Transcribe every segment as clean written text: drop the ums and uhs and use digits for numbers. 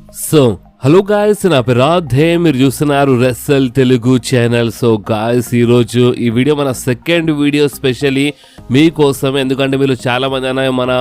Hello guys, నా పేరు రాధే, మీరు చూస్తున్నారు రెస్సల్ తెలుగు ఛానల్. సో గాయస్, ఈరోజు ఈ వీడియో మన సెకండ్ వీడియో స్పెషల్లీ మీకోసం. ఎందుకంటే మీరు చాలామంది మన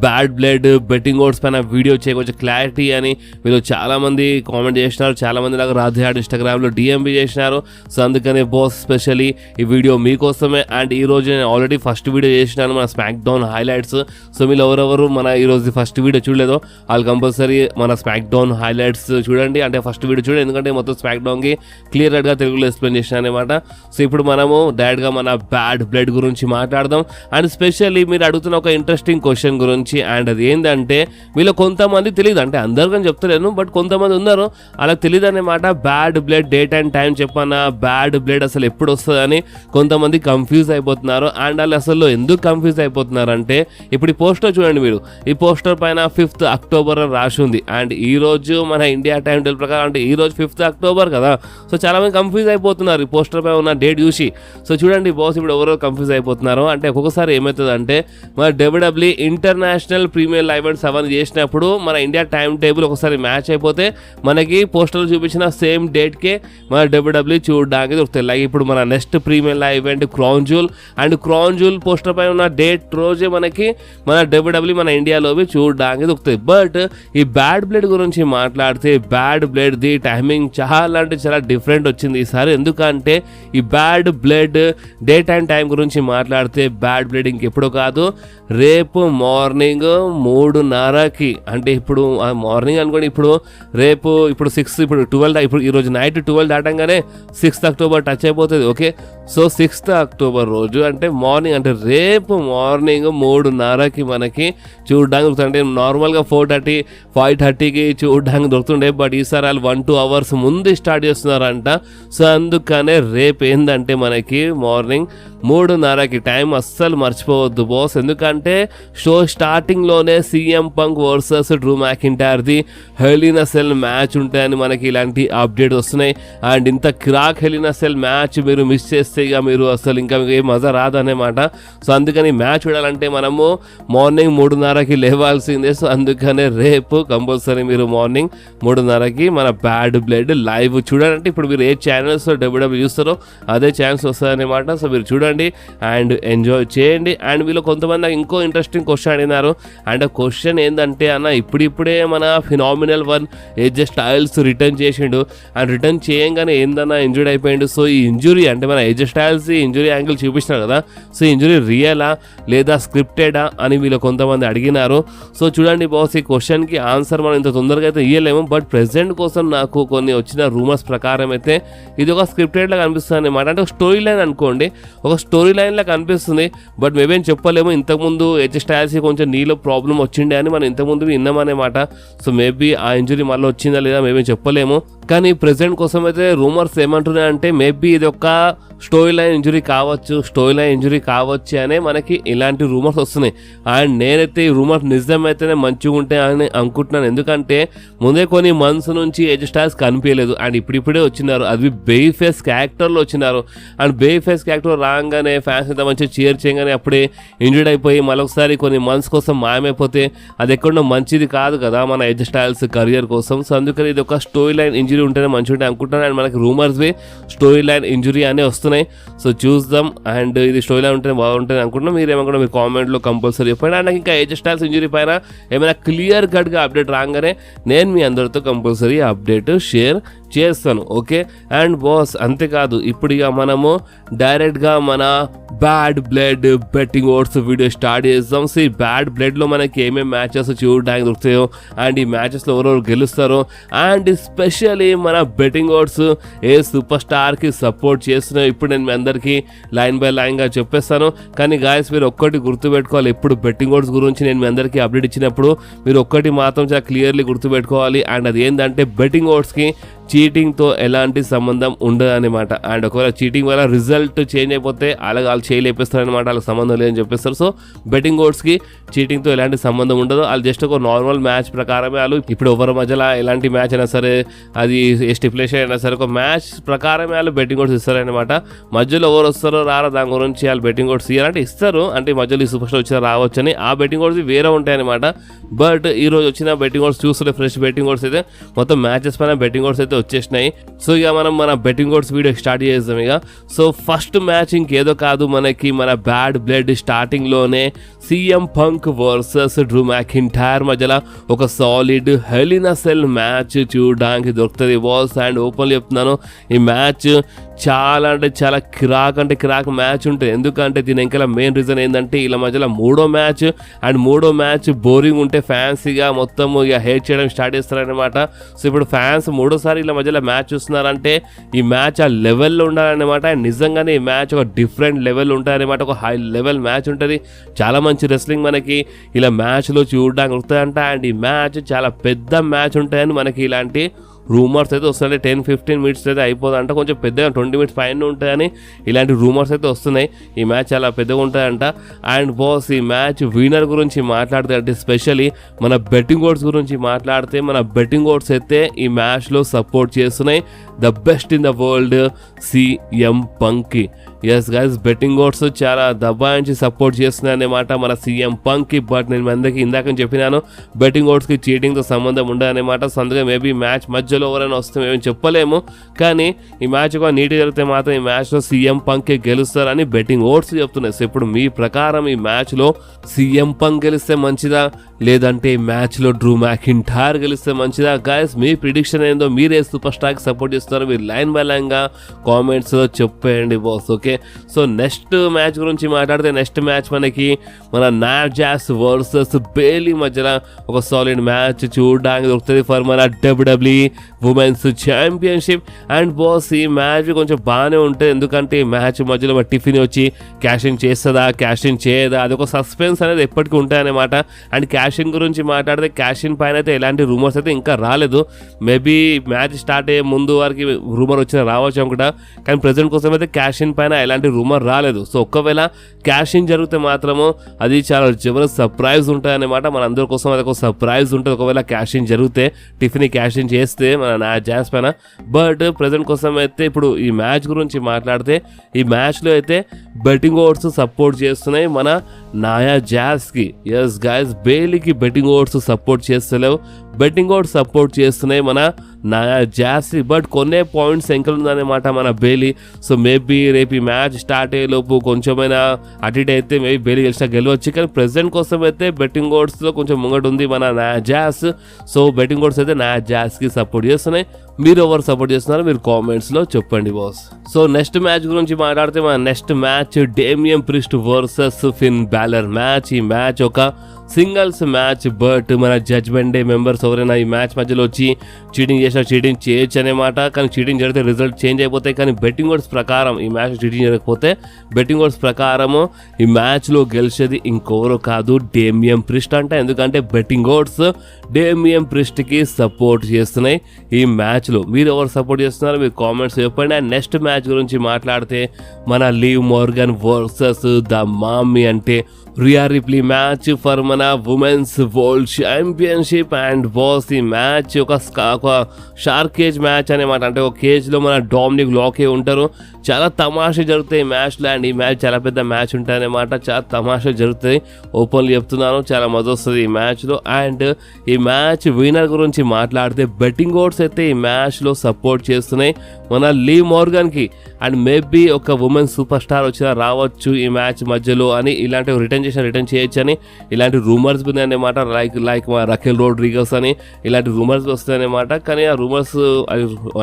బ్యాడ్ బ్లడ్ బెట్టింగ్ ఓట్స్ పైన వీడియో చేయవచ్చు క్లారిటీ అని మీరు చాలామంది కామెంట్ చేసినారు. చాలామంది నాకు రాధే ఆడ్ ఇన్స్టాగ్రామ్లో డిఎంబీ చేసినారు. సో అందుకని బాస్ స్పెషల్లీ ఈ వీడియో మీకోసమే. అండ్ ఈరోజు నేను ఆల్రెడీ ఫస్ట్ వీడియో చేసినాను, మన స్మాక్ డౌన్ హైలైట్స్. సో మీరు ఎవరెవరు మన ఈరోజు ఫస్ట్ వీడియో చూడలేదో వాళ్ళు కంపల్సరీ మన స్మాక్ డౌన్ హైలైట్స్ చూడండి. అంటే ఫస్ట్ వీడియో చూడండి, ఎందుకంటే మొత్తం స్మాక్ డౌన్కి క్లియర్ కట్గా తెలుగులో ఎక్స్ప్లెయిన్ చేసిన అనమాట. సో ఇప్పుడు మనము డైరెక్ట్గా మన బ్యాడ్ బ్లడ్ గురించి మాట్లాడదాం. అండ్ స్పెషల్లీ మీరు అడుగుతున్న ఒక ఇంట్రెస్టింగ్ క్వశ్చన్ గురించి. అండ్ అది ఏంటంటే మీలో కొంతమంది తెలియదు, అంటే అందరికని చెప్తలేను, బట్ కొంతమంది ఉన్నారు అలా తెలియదు అనమాట. Bad blood date and time చెప్పన్నా, బ్యాడ్ బ్లడ్ అసలు ఎప్పుడు వస్తుంది అని కొంతమంది కన్ఫ్యూజ్ అయిపోతున్నారు. అండ్ వాళ్ళు అసలు ఎందుకు కన్ఫ్యూజ్ అయిపోతున్నారు అంటే, ఇప్పుడు ఈ పోస్టర్ చూడండి మీరు, ఈ పోస్టర్ పైన 5th అక్టోబర్ అని రాసి ఉంది. అండ్ ఈ రోజు మన ఇండియా టైం టేబుల్ ప్రకారం అంటే ఈ రోజు 5th అక్టోబర్ కదా. సో చాలా మంది కన్ఫ్యూజ్ అయిపోతున్నారు ఈ పోస్టర్ పై ఉన్న డేట్ చూసి. సో చూడండి బాస్, ఇప్పుడు ఎవరో కన్ఫ్యూజ్ అయిపోతున్నారు. అంటే ఒక్కొక్కసారి ఏమవుతుంది అంటే, మన WWE international premier live events అవన్నీ చేసినప్పుడు మన ఇండియా టైం టేబుల్ ఒకసారి మ్యాచ్ అయిపోతే మనకి పోస్టర్లు చూపించిన సేమ్ డేట్కే మన డబ్ల్యూడబ్ల్యూఈ చూడడానికి దొరుకుతాయి. లైక్ ఇప్పుడు మన next premier live event Crown Jewel, and Crown Jewel poster పై ఉన్న డేట్ రోజే మనకి మన డబ్ల్యూడబ్ల్యూఈ మన ఇండియాలో చూడడానికి దొరుకుతాయి. బట్ ఈ బ్యాడ్ బ్లడ్ గురించి మాట్లాడితే, బ్యాడ్ బ్లడ్ ది టైమింగ్ చాలా అంటే చాలా డిఫరెంట్ వచ్చింది ఈసారి. ఎందుకంటే ఈ bad blood date and time గురించి మాట్లాడితే, బ్యాడ్ బ్లడ్ ఇంకెప్పుడు కాదు, రేపు మార్నింగ్ 3:30కి. అంటే ఇప్పుడు మార్నింగ్ అనుకోండి, ఇప్పుడు రేపు ఇప్పుడు 6, ఇప్పుడు 12, ఇప్పుడు ఈరోజు నైట్ 12 దాటంగానే 6th అక్టోబర్ టచ్ అయిపోతుంది. ఓకే, సో 6th అక్టోబర్ రోజు అంటే మార్నింగ్, అంటే రేపు మార్నింగ్ 3:30కి మనకి చూడడానికి దొరుకుతుంది. అంటే నార్మల్గా 4:30, 5:30కి చూడడానికి దొరుకుతుండే, బట్ ఈసారి వాళ్ళు 1-2 అవర్స్ ముందు స్టార్ట్ చేస్తున్నారంట. సో అందుకనే రేపు ఏంటంటే మనకి మార్నింగ్ 3:30కి టైం అస్సలు మర్చిపోవద్దు బాస్. ఎందుకంటే షో స్టార్టింగ్లోనే సీఎం పంక్ వర్సెస్ డ్రూ మ్యాకింటైర్ది hell in a cell match ఉంటాయని మనకి ఇలాంటి అప్డేట్ వస్తున్నాయి. అండ్ ఇంత crack hell in a cell match మీరు మిస్ చేస్తే ఇక మీరు అసలు ఇంకా ఏ మజా రాదన్నమాట. సో అందుకని మ్యాచ్ చూడాలంటే మనము మార్నింగ్ 3:30కి లేవాల్సిందే. సో అందుకనే రేపు కంపల్సరీ మీరు మార్నింగ్ 3:30కి మన బ్యాడ్ బ్లడ్ లైవ్ చూడాలంటే, ఇప్పుడు మీరు ఏ ఛానల్స్ డబ్ల్యూడబ్ల్యూ చూస్తారో అదే ఛానల్స్ వస్తాయన్నమాట. సో మీరు చూడండి అండ్ ఎంజాయ్ చేయండి. అండ్ వీళ్ళు కొంతమంది నాకు ఇంకో ఇంట్రెస్టింగ్ క్వశ్చన్ అడిగినారు. అండ్ ఆ క్వశ్చన్ ఏంటంటే, అన్న ఇప్పుడిప్పుడే మన ఫినామినల్ 1 ఏజే స్టైల్స్ రిటర్న్ చేసిండు, అండ్ రిటర్న్ చేయంగానే ఏందన్నా ఇంజూరీ అయిపోయిండు. సో ఈ ఇంజురీ అంటే మన ఏజే స్టైల్స్ ఇంజురీ యాంగిల్ చూపిస్తున్నారు కదా, సో ఇంజురీ రియలా లేదా స్క్రిప్టెడా అని వీళ్ళు కొంతమంది అడిగినారు. సో చూడండి బాస్, ఈ క్వశ్చన్కి ఆన్సర్ మనం ఇంత తొందరగా అయితే ఇవ్వలేము, బట్ ప్రెజెంట్ కోసం నాకు కొన్ని వచ్చిన రూమర్స్ ప్రకారం అయితే ఇది ఒక స్క్రిప్టెడ్ లాగా అనిపిస్తుంది అనమాట. అంటే ఒక స్టోరీ లైన్ అనుకోండి, ఒక స్టోరీ లైన్ లాగా అనిపిస్తుంది, బట్ మేమేం చెప్పలేము. ఇంతకుముందు ఏజే స్టైల్స్ కొంచెం నీలో ప్రాబ్లం వచ్చిండే అని మనం ఇంతకుముందు విన్నామన్నమాట. సో మేబీ ఆ ఇంజురీ మళ్ళీ వచ్చిందా లేదా మేమేం చెప్పలేము. కానీ ప్రెజెంట్ కోసం అయితే రూమర్స్ ఏమంటున్నాయంటే, మేబీ ఇది ఒక స్టోరీ లైన్ ఇంజురీ కావచ్చు అనే మనకి ఇలాంటి రూమర్స్ వస్తున్నాయి. అండ్ నేనైతే ఈ రూమర్స్ నిజమైతేనే మంచిగా ఉంటాయి అని అనుకుంటున్నాను. ఎందుకంటే ముందే కొన్ని మంత్స్ నుంచి ఏజే స్టైల్స్ కనిపించలేదు, అండ్ ఇప్పుడిప్పుడే వచ్చినారు. అది బేబీ ఫేస్ క్యారెక్టర్లో వచ్చినారు. అండ్ బేబీ ఫేస్ క్యారెక్టర్ రాగానే ఫ్యాన్స్ అంతా మంచిగా చీర్ చేయగానే అప్పుడే ఇంజూర్డ్ అయిపోయి మరొకసారి కొన్ని మంత్స్ కోసం మాయమైపోతే అది ఎక్కడో మంచిది కాదు కదా మన ఏజే స్టైల్స్ కెరియర్ కోసం. సో అందుకని ఇది ఒక స్టోరీ లైన్ ఇంజురీ ఉంటేనే మంచిగా ఉంటాయి అనుకుంటున్నాను. అండ్ మనకి రూమర్స్ స్టోరీ లైన్ ఇంజురీ అనే వస్తున్నాయి. సో చూద్దాం. అండ్ ఇది స్టోరీ లైన్ ఉంటేనే బాగుంటుంది అనుకుంటున్నాం. మీరు ఏమనుకుంటే మీరు కామెంట్లో కంపల్సరీ చెప్పండి. అండ్ నాకు ఇంకా ఏజే స్టైల్స్ ఇంజురీ పైన ఏమైనా క్లియర్ కట్గా అప్డేట్ రాగానే నేను మీ అందరితో కంపల్సరీ అప్డేట్ షేర్ చేస్తాను. ఓకే, అండ్ బాస్ అంతేకాదు, ఇప్పుడు ఇక మనము డైరెక్ట్గా మన bad blood betting oats video start చేద్దాం. సో ఈ బ్యాడ్ బ్లడ్లో మనకి ఏమేమి మ్యాచెస్ చూడడానికి దొరుకుతాయో, అండ్ ఈ మ్యాచెస్లో ఎవరెవరు గెలుస్తారో, అండ్ స్పెషల్లీ మన బెట్టింగ్ ఓట్స్ ఏ సూపర్ స్టార్కి సపోర్ట్ చేస్తున్నాయో ఇప్పుడు నేను మీ అందరికీ లైన్ బై లైన్గా చెప్పేస్తాను. కానీ గాయస్ మీరు ఒక్కటి గుర్తుపెట్టుకోవాలి, ఎప్పుడు బెట్టింగ్ ఓట్స్ గురించి నేను మీ అందరికీ అప్డేట్ ఇచ్చినప్పుడు మీరు ఒక్కటి మాత్రం చాలా క్లియర్లీ గుర్తుపెట్టుకోవాలి. అండ్ అది ఏంటంటే, బెట్టింగ్ ఓట్స్కి చీటింగ్తో ఎలాంటి సంబంధం ఉండదు అనమాట. అండ్ ఒకవేళ చీటింగ్ వల్ల రిజల్ట్ చేంజ్ అయిపోతే వాళ్ళు చేయలేపిస్తారు అనమాట, వాళ్ళకి సంబంధం లేదని చెప్పేస్తారు. సో బెట్టింగ్ ఓడ్స్కి చీటింగ్తో ఎలాంటి సంబంధం ఉండదు. వాళ్ళు జస్ట్ ఒక నార్మల్ మ్యాచ్ ప్రకారమే వాళ్ళు ఇప్పుడు ఎవరి మధ్యలో ఎలాంటి మ్యాచ్ అయినా సరే, అది ఏ స్టిపులేషన్ అయినా సరే, ఒక మ్యాచ్ ప్రకారమే వాళ్ళు బెట్టింగ్ ఓడ్స్ ఇస్తారనమాట. మధ్యలో ఎవరు వస్తారో రారో దాని గురించి వాళ్ళు బెట్టింగ్ ఓడ్స్ ఇవ్వాలంటే ఇస్తారు, అంటే మధ్యలో ఈ సూపర్ స్టార్ వచ్చినా రావచ్చు అని. ఆ బెట్టింగ్ ఓడ్స్ వేరే ఉంటాయన్నమాట. బట్ ఈరోజు వచ్చిన బెట్టింగ్ ఓడ్స్ చూస్తుంటే ఫ్రెష్ బెట్టింగ్ ఓడ్స్ అయితే మొత్తం మ్యాచెస్ పైన బెట్టింగ్ ఓడ్స్ అయితే వచ్చేసినాయి. సో ఇక మనం మన బెట్టింగ్ ఓడ్స్ వీడియో స్టార్ట్ చేద్దాం ఇక. సో ఫస్ట్ మ్యాచ్ ఇంకేదో కాదు, మనకి మన బ్యాడ్ బ్లడ్ స్టార్టింగ్లోనే CM Punk versus Drew McIntyre మధ్యలో ఒక solid hell in a cell match చూడడానికి దొరుకుతుంది బాస్. అండ్ ఓపెన్లీ చెప్తున్నాను, ఈ మ్యాచ్ చాలా అంటే చాలా కిరాక్ మ్యాచ్ ఉంటుంది. ఎందుకంటే దీని ఇంకా మెయిన్ రీజన్ ఏంటంటే వీళ్ళ మధ్యలో మూడో మ్యాచ్ బోరింగ్ ఉంటే ఫ్యాన్స్ ఇక మొత్తం ఇక హేట్ చేయడం స్టార్ట్ చేస్తారనమాట. సో ఇప్పుడు ఫ్యాన్స్ మూడోసారి వీళ్ళ మధ్యలో మ్యాచ్ చూస్తున్నారంటే ఈ మ్యాచ్ ఆ లెవెల్లో ఉండాలన్నమాట. అండ్ నిజంగానే ఈ మ్యాచ్ ఒక డిఫరెంట్ లెవెల్ ఉంటాయన్నమాట, ఒక హై లెవెల్ మ్యాచ్ ఉంటుంది. చాలా మంచి రెస్లింగ్ మనకి ఇలా మ్యాచ్లో చూడడానికి వస్తాయంట. అండ్ ఈ మ్యాచ్ చాలా పెద్ద మ్యాచ్ ఉంటాయని మనకి ఇలాంటి రూమర్స్ అయితే వస్తున్నాయి. 10-15 మినిట్స్ అయితే అయిపోదంట, కొంచెం పెద్దగా 20 మినిట్స్ పైన ఉంటాయని ఇలాంటి రూమర్స్ అయితే వస్తున్నాయి. ఈ మ్యాచ్ చాలా పెద్దగా ఉంటాయంట. అండ్ బాస్ ఈ మ్యాచ్ విన్నర్ గురించి మాట్లాడితే అంటే స్పెషల్లీ మన బెట్టింగ్ ఓడ్స్ గురించి మాట్లాడితే మన బెట్టింగ్ ఓడ్స్ అయితే ఈ మ్యాచ్లో సపోర్ట్ చేస్తున్నాయి the best in the world CM Punk. Yes guys, betting odds చాలా దబాయించి సపోర్ట్ చేస్తున్నాయి అన్నమాట మన CM Punk. బట్ నేను అందరికీ ఇందాక చెప్పినాను బెట్టింగ్ ఓడ్స్కి చీటింగ్తో సంబంధం ఉండదన్నమాట. సో అందుకే మేబీ మ్యాచ్ మధ్యలో ఎవరైనా వస్తే మేము చెప్పలేము, కానీ ఈ మ్యాచ్ ఒక నీట్గా జరిగితే మాత్రం ఈ మ్యాచ్లో CM Punk గెలుస్తారని బెట్టింగ్ ఓడ్స్ చెప్తున్నాయి. సో ఇప్పుడు మీ ప్రకారం ఈ మ్యాచ్లో CM Punk గెలిస్తే మంచిదా, లేదంటే ఈ మ్యాచ్లో డ్రూ మ్యాకింటైర్ గెలిస్తే మంచిదా? గైస్ మీ ప్రిడిక్షన్ ఏందో, మీరే సూపర్ స్టార్కి సపోర్ట్ చేస్తున్నారు, మీరు లైన్ బై లైన్గా కామెంట్స్లో చెప్పేయండి boss. Okay, so next match గురించి మాట్లాడితే నెక్స్ట్ మ్యాచ్ మనకి మన న్యా జాస్ వర్సెస్ బేలీ మధ్యలో ఒక సాలిడ్ మ్యాచ్ చూడడానికి దొరుకుతుంది ఫర్ మన WWE women's championship. And boss ఈ మ్యాచ్ కొంచెం బాగానే ఉంటుంది, ఎందుకంటే ఈ మ్యాచ్ మధ్యలో మన టిఫిన్ వచ్చి క్యాషింగ్ చేస్తుందా క్యాషింగ్ చేయదా, అదొక సస్పెన్స్ అనేది ఎప్పటికీ ఉంటాయన్నమాట. అండ్ క్యాషింగ్ గురించి మాట్లాడితే క్యాషింగ్ పైన అయితే ఎలాంటి రూమర్స్ అయితే ఇంకా రాలేదు. మేబీ మ్యాచ్ స్టార్ట్ అయ్యే ముందు వారికి రూమర్ వచ్చినా రావచ్చు అనుకుంటా, కానీ ప్రెజెంట్ కోసం అయితే క్యాషింగ్ పైన ఎలాంటి రూమర్ రాలేదు. సో ఒకవేళ క్యాషింగ్ జరిగితే మాత్రము అది చాలా జబర్దస్త్ సర్ప్రైజ్ ఉంటాయన్నమాట, మన అందరి కోసం అది ఒక సర్ప్రైజ్ ఉంటుంది ఒకవేళ క్యాషింగ్ జరిగితే, టిఫిన్ క్యాషింగ్ చేస్తే మన నా జాస్ పైన. బట్ ప్రెజెంట్ కోసం అయితే ఇప్పుడు ఈ మ్యాచ్ గురించి మాట్లాడితే ఈ మ్యాచ్లో అయితే బెట్టింగ్ ఓడ్స్ సపోర్ట్ చేస్తున్నాయి మన నాయా జాస్కి. ఎస్ గైస్, బేలీకి బెట్టింగ్ ఓడ్స్ సపోర్ట్ చేస్తలేవు, బెట్టింగ్ ఓడ్స్ సపోర్ట్ చేస్తున్నాయి మన నాయా జాస్కి. బట్ కొన్నే పాయింట్స్ ఎంకలు ఉందన్నమాట మన బేలీ. సో మేబీ రేపు ఈ మ్యాచ్ స్టార్ట్ అయ్యే లోపు కొంచెమైనా అటు ఇటు అయితే మేబీ బేలీ గెలవచ్చు, కానీ ప్రెసెంట్ కోసం అయితే బెట్టింగ్ ఓడ్స్లో కొంచెం ముంగట ఉంది మన నాయా జాస్. సో బెట్టింగ్ ఓడ్స్ అయితే నాయా జాస్కి సపోర్ట్ చేస్తున్నాయి. మీరు ఎవరు సపోర్ట్ చేస్తున్నారో మీరు కామెంట్స్లో చెప్పండి బాస్. సో నెక్స్ట్ మ్యాచ్ గురించి మాట్లాడితే మన next match Damian Priest versus Finn Balor match. ఈ మ్యాచ్ ఒక సింగిల్స్ మ్యాచ్, బట్ మన జడ్జ్మెంట్ డే మెంబర్స్ ఎవరైనా ఈ మ్యాచ్ మధ్యలో వచ్చి చీటింగ్ చేసినా చీటింగ్ చేయొచ్చు అనమాట. కానీ చీటింగ్ జరిగితే రిజల్ట్ చేంజ్ అయిపోతాయి. కానీ బెట్టింగ్ ఓడ్స్ ప్రకారం ఈ మ్యాచ్ చీటింగ్ జరగకపోతే బెట్టింగ్ ఓడ్స్ ప్రకారము ఈ మ్యాచ్లో గెలిచేది ఇంకెవరో కాదు డేమియన్ ప్రిస్ట్ అంట. ఎందుకంటే బెట్టింగ్ ఓడ్స్ డేమియన్ ప్రిస్ట్కి సపోర్ట్ చేస్తున్నాయి ఈ మ్యాచ్లో. మీరు ఎవరు సపోర్ట్ చేస్తున్నారో మీరు కామెంట్స్ చెప్పండి. అండ్ నెక్స్ట్ మ్యాచ్ గురించి మాట్లాడితే మన లీవ్ మోర్గన్ వర్సెస్ ద మామీ అంటే రియా రిప్లీ మ్యాచ్ ఫర్ మన women's world championship. And boss ఈ మ్యాచ్ ఒక షార్క్ కేజ్ మ్యాచ్ అనమాట, అంటే ఒక కేజ్లో మన డామినిక్ లాకే ఉంటారు. చాలా తమాషా జరుగుతాయి ఈ మ్యాచ్లో. అండ్ ఈ మ్యాచ్ చాలా పెద్ద మ్యాచ్ ఉంటుంది అనమాట, చాలా తమాషా జరుగుతాయి, ఓపెన్లీ చెప్తున్నాను, చాలా మజా వస్తుంది ఈ మ్యాచ్లో. అండ్ ఈ మ్యాచ్ విన్నర్ గురించి మాట్లాడితే బెట్టింగ్ ఓడ్స్ అయితే ఈ మ్యాచ్లో సపోర్ట్ చేస్తున్నాయి మన లీవ్ మోర్గన్కి. అండ్ మేబీ ఒక ఉమెన్ సూపర్ స్టార్ వచ్చినా రావచ్చు ఈ మ్యాచ్ మధ్యలో అని, ఇలాంటి రిటర్న్ చేయొచ్చు అని ఇలాంటి రూమర్స్ ఉన్నాయన్నమాట. లైక్ మా రకెల్ రోడ్రిగస్ అని ఇలాంటి రూమర్స్ వస్తాయన్నమాట. కానీ ఆ రూమర్స్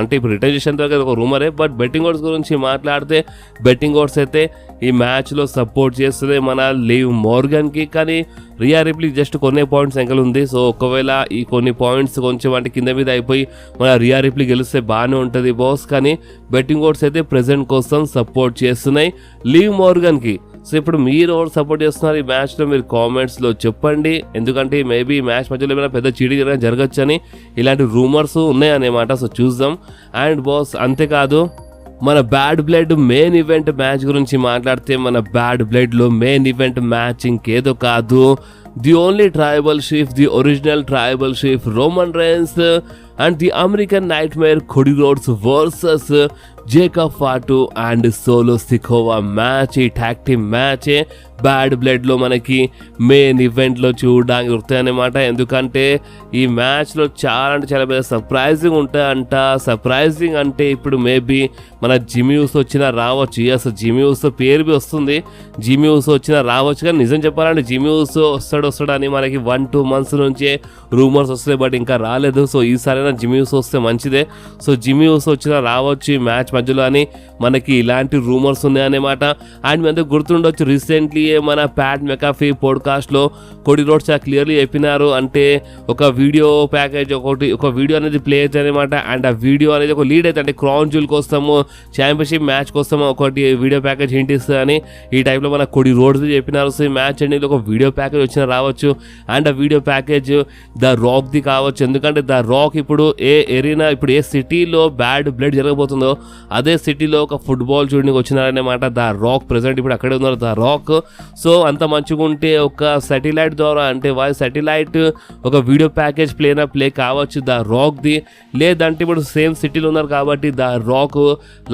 అంటే ఇప్పుడు రిటర్న్ చేసేంత వరకు ఒక రూమరే. బట్ బెట్టింగ్ ఓడ్స్ గురించి మాట్లాడితే బెట్టింగ్ ఓడ్స్ అయితే ఈ మ్యాచ్లో సపోర్ట్ చేస్తుంది మన లీవ్ మోర్గన్కి. కానీ రియా రిప్లీ జస్ట్ కొన్ని పాయింట్స్ ఎంకలు ఉంది. సో ఒకవేళ ఈ కొన్ని పాయింట్స్ కొంచెం అంటే కింద మీద అయిపోయి మన రియా రిప్లీ గెలిస్తే బాగానే ఉంటుంది బాస్. కానీ బెట్టింగ్ ఓడ్స్ అయితే ప్రెజెంట్ కోసం సపోర్ట్ చేస్తున్నాయి లీవ్ మోర్గన్కి. సో ఇప్పుడు మీరు ఎవరు సపోర్ట్ చేస్తున్నారు ఈ మ్యాచ్లో మీరు కామెంట్స్లో చెప్పండి. ఎందుకంటే మేబీ ఈ మ్యాచ్ మధ్యలో ఏమైనా పెద్ద చీటింగ్ జరగచ్చు అని ఇలాంటి రూమర్స్ ఉన్నాయన్నమాట. సో చూద్దాం. అండ్ బాస్ అంతేకాదు మన bad blood main event match గురించి మాట్లాడితే మన బ్యాడ్ బ్లడ్లో మెయిన్ ఈవెంట్ మ్యాచ్ ఇంకేదో కాదు, the only tribal chief, the original tribal chief Roman Reigns and the American nightmare Cody Rhodes versus Jacob Fatu and Solo Sikoa match. ఈ tag team match bad బ్లడ్లో మనకి main ఈవెంట్లో చూడడానికి దొరుకుతాయన్నమాట. ఎందుకంటే ఈ మ్యాచ్లో చాలా అంటే చాలా పెద్ద సర్ప్రైజింగ్ ఉంటాయంట. సర్ప్రైజింగ్ అంటే ఇప్పుడు మేబీ మన జిమ్మీ ఊసో వచ్చినా రావచ్చు. అసలు జిమ్మీ ఊసో పేరు బి వస్తుంది, జిమ్మీ ఊసో వచ్చినా రావచ్చు. కానీ నిజం చెప్పాలంటే జిమ్మీ ఊసో వస్తాడు అని మనకి 1-2 months నుంచే రూమర్స్ వస్తాయి, బట్ ఇంకా రాలేదు. సో ఈసారైనా జిమ్మీ ఊసో వస్తే మంచిదే. సో జిమ్మీ ఊసో వచ్చినా రావచ్చు ఈ మ్యాచ్ మధ్యలో అని మనకి ఇలాంటి రూమర్స్ ఉన్నాయన్నమాట. అండ్ మీ అందరూ గుర్తుండొచ్చు, రీసెంట్లీ మన ప్యాట్ మెకాఫీ పాడ్కాస్ట్లో కోడీ రోడ్స్ క్లియర్లీ చెప్పినారు. అంటే ఒక వీడియో ప్యాకేజ్ ఒక వీడియో అనేది ప్లే అవుతుంది అనమాట. అండ్ ఆ వీడియో అనేది ఒక లీడ్ అయితే అంటే క్రౌన్ జ్యూల్ కోసము ఛాంపియన్షిప్ మ్యాచ్ కోసం ఒకటి వీడియో ప్యాకేజ్ హింట్ ఇస్తుంది అని ఈ టైప్లో మన కోడీ రోడ్స్ చెప్పినారు. సో ఈ మ్యాచ్ అనేది ఒక వీడియో ప్యాకేజ్ వచ్చినా రావచ్చు. అండ్ ఆ వీడియో ప్యాకేజ్ ద రాక్ది కావచ్చు. ఎందుకంటే ద రాక్ ఇప్పుడు ఇప్పుడు ఏ సిటీలో బ్యాడ్ బ్లడ్ జరగబోతుందో అదే సిటీలో ఒక ఫుట్బాల్ చూడడానికి వచ్చినారనమాట. ద రాక్ ప్రెసెంట్ ఇప్పుడు అక్కడే ఉన్నారు ద రాక్. సో అంత మంచిగా ఉంటే ఒక సాటిలైట్ ద్వారా అంటే సాటిలైట్ ఒక వీడియో ప్యాకేజ్ ప్లే కావచ్చు ద రాక్ది. లేదంటే ఇప్పుడు సేమ్ సిటీలో ఉన్నారు కాబట్టి ద రాక్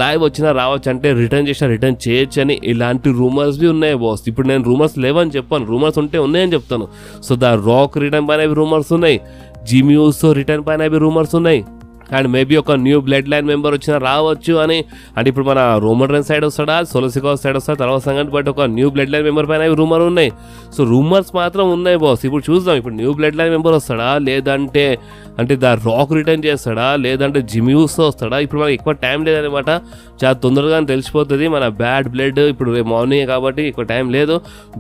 లైవ్ వచ్చినా రావచ్చు, అంటే రిటర్న్ చేయొచ్చు అని ఇలాంటి రూమర్స్ బి ఉన్నాయి బాస్. ఇప్పుడు నేను రూమర్స్ లేవని చెప్పాను, రూమర్స్ ఉంటే ఉన్నాయని చెప్తాను. సో ద రాక్ రిటర్న్ పైన రూమర్స్ ఉన్నాయి, జిమ్మీ ఊసో రిటర్న్ పైన రూమర్స్ ఉన్నాయి. అండ్ మేబీ ఒక న్యూ బ్లడ్ లైన్ మెంబర్ వచ్చినా రావచ్చు అని. అంటే ఇప్పుడు మన రోమన్ రైన్స్ సైడ్ వస్తాడా, సోలో సికోవా సైడ్ వస్తాడా తర్వాత సంగతి, బట్ ఒక న్యూ బ్లడ్ లైన్ మెంబర్ పైన రూమర్ ఉన్నాయి. సో రూమర్స్ మాత్రం ఉన్నాయి బాస్. ఇప్పుడు చూద్దాం, ఇప్పుడు న్యూ బ్లడ్ లైన్ మెంబర్ వస్తాడా, లేదంటే అంటే ద రాక్ రిటర్న్ చేస్తాడా, లేదంటే జిమ్మీ ఊసో వస్తాడా. ఇప్పుడు మనకి ఎక్కువ టైం లేదనమాట, చాలా తొందరగా తెలిసిపోతుంది మన బ్యాడ్ బ్లడ్. ఇప్పుడు రేపు మార్నింగ్ కాబట్టి ఎక్కువ టైం లేదు.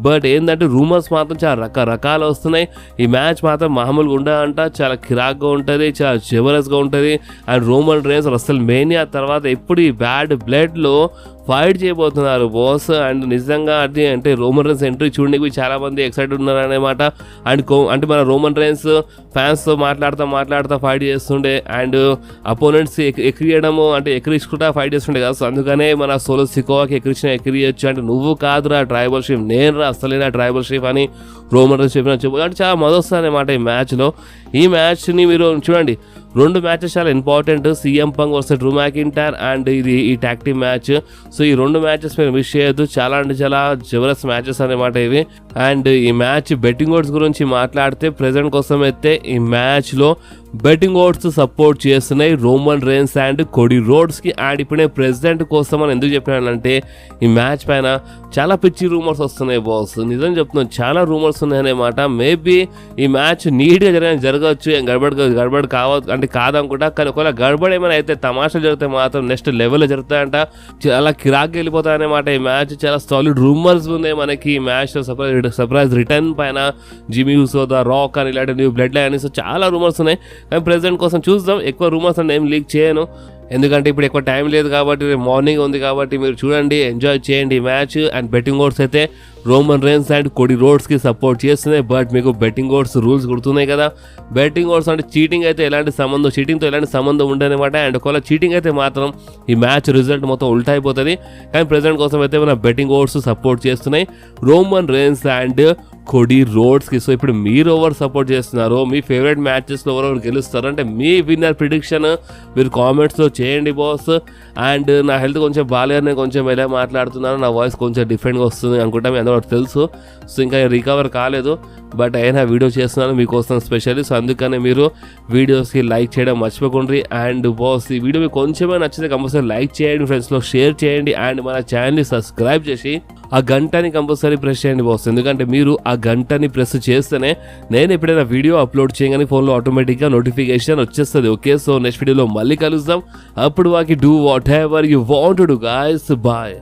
బట్ ఏంటంటే రూమర్స్ మాత్రం చాలా రకరకాలు వస్తున్నాయి. ఈ మ్యాచ్ మాత్రం మామూలుగా ఉండదంట, చాలా కిరాక్గా ఉంటుంది, చాలా జబర్దస్త్గా ఉంటుంది. అండ్ రోమన్ రైన్స్ అసలు మేనియా తర్వాత ఎప్పుడు ఈ బ్యాడ్ బ్లడ్లో ఫైట్ చేయబోతున్నారు బాస్. అండ్ నిజంగా అది అంటే రోమన్ రైన్స్ ఎంట్రీ చూడడానికి చాలా మంది ఎక్సైటెడ్ ఉన్నారనమాట. అండ్ అంటే మన రోమన్ రైన్స్ ఫ్యాన్స్తో మాట్లాడుతూ ఫైట్ చేస్తుండే అండ్ అపోనెంట్స్ ఎక్కిరియడము అంటే ఎక్కిరించుకుంటా ఫైట్ చేస్తుండే కదా. సో అందుకనే మన సోలో సికోవాకి ఎక్కిరియచ్చు అంటే నువ్వు కాదురా ట్రైబల్ షీఫ్, నేను రా అసలేనా ట్రైబల్ షీఫ్ అని రోమన్ రైన్స్ చెప్పి అంటే చాలా మదొస్తుంది అనమాట ఈ మ్యాచ్లో. ఈ మ్యాచ్ని మీరు చూడండి, 2 మ్యాచెస్ చాలా important, CM Punk versus Drew McIntyre and ఇది ఈ ట్యాగ్ టీమ్ మ్యాచ్. సో ఈ 2 మ్యాచెస్ మీరు మిస్ చేయొద్దు, చాలా అంటే చాలా జబర్దస్త్ మ్యాచెస్ అనమాట ఇవి. అండ్ ఈ మ్యాచ్ బెట్టింగ్ ఓడ్స్ గురించి మాట్లాడితే ప్రెజెంట్ కోసం అయితే ఈ మ్యాచ్లో బెట్టింగ్ ఓడ్స్ సపోర్ట్ చేస్తున్నాయి రోమన్ రైన్స్ అండ్ కోడీ రోడ్స్కి. అండ్ ఇప్పుడు నేను ప్రెసిడెంట్ కోసం అని ఎందుకు చెప్పినానంటే ఈ మ్యాచ్ పైన చాలా పిచ్చి రూమర్స్ వస్తున్నాయి బాస్. నిజం చెప్తున్నాను, చాలా రూమర్స్ ఉన్నాయన్నమాట. మేబీ ఈ మ్యాచ్ నీట్గా జరగవచ్చు, గడబడ్ కావచ్చు అంటే కాదనుకుంటా. కానీ ఒకవేళ గడబడ్ ఏమైనా అయితే తమాషా జరిగితే మాత్రం నెక్స్ట్ లెవెల్లో జరుగుతాయంట, చాలా కిరాక్ వెళ్ళిపోతాయన్నమాట. ఈ మ్యాచ్ చాలా సాలిడ్ రూమర్స్ ఉన్నాయి మనకి ఈ మ్యాచ్ సర్ప్రైజ్ రిటర్న్ పైన జిమ్మీ ఊసో ద రాక్ అని ఇలాంటి న్యూ బ్లడ్ లైన్ అని. సో చాలా రూమర్స్ ఉన్నాయి, కానీ ప్రెసిడెంట్ కోసం చూద్దాం. ఎక్కువ రూమర్స్ అంటే ఏం లీక్ చేయను, ఎందుకంటే ఇప్పుడు ఎక్కువ టైం లేదు కాబట్టి, మార్నింగ్ ఉంది కాబట్టి మీరు చూడండి, ఎంజాయ్ చేయండి ఈ మ్యాచ్. అండ్ బెట్టింగ్ ఓడ్స్ అయితే రోమన్ రైన్స్ అండ్ కోడీ రోడ్స్కి సపోర్ట్ చేస్తున్నాయి. బట్ మీకు బెట్టింగ్ ఓడ్స్ రూల్స్ గుర్తున్నాయి కదా, బెట్టింగ్ ఓడ్స్ అంటే చీటింగ్తో ఎలాంటి సంబంధం ఉండదన్నమాట. అండ్ ఒకవేళ చీటింగ్ అయితే మాత్రం ఈ మ్యాచ్ రిజల్ట్ మొత్తం ఉల్టా అయిపోతుంది. కానీ ప్రెజెంట్ కోసం అయితే మన బెట్టింగ్ ఓడ్స్ సపోర్ట్ చేస్తున్నాయి రోమన్ రైన్స్ అండ్ కోడీ రోడ్స్కి. సో ఇప్పుడు మీరు ఎవరు సపోర్ట్ చేస్తున్నారు, మీ ఫేవరెట్ మ్యాచెస్లో ఎవరెవరు గెలుస్తారు అంటే మీ విన్నర్ ప్రిడిక్షన్ మీరు కామెంట్స్లో చేయండి బాస్. అండ్ నా హెల్త్ కొంచెం బాగాలేదు, నేను కొంచెం ఎలా మాట్లాడుతున్నాను, నా వాయిస్ కొంచెం డిఫరెంట్గా వస్తుంది అనుకుంటా, మీ అందరూ తెలుసు. సో ఇంకా రికవర్ కాలేదు, బట్ అయినా వీడియో చేస్తున్నాను మీకోసం స్పెషల్లీ. సో అందుకనే మీరు వీడియోస్కి లైక్ చేయడం మర్చిపోకండి. అండ్ బాస్ ఈ వీడియో మీకు కొంచెమే నచ్చితే కంపల్సరీ లైక్ చేయండి, ఫ్రెండ్స్లో షేర్ చేయండి. అండ్ మన ఛానల్ని సబ్స్క్రైబ్ చేసి ఆ గంటని కంపల్సరీ ప్రెస్ చేయండి బాస్. ఎందుకంటే మీరు ఆ గంటని ప్రెస్ చేస్తేనే నేను ఎప్పుడైనా వీడియో అప్లోడ్ చేయగానే ఫోన్లో ఆటోమేటిక్గా నోటిఫికేషన్ వచ్చేస్తుంది. ఓకే, సో నెక్స్ట్ వీడియోలో మళ్ళీ కలుద్దాం. అప్పుడు వాకి do whatever you want to do guys. Bye.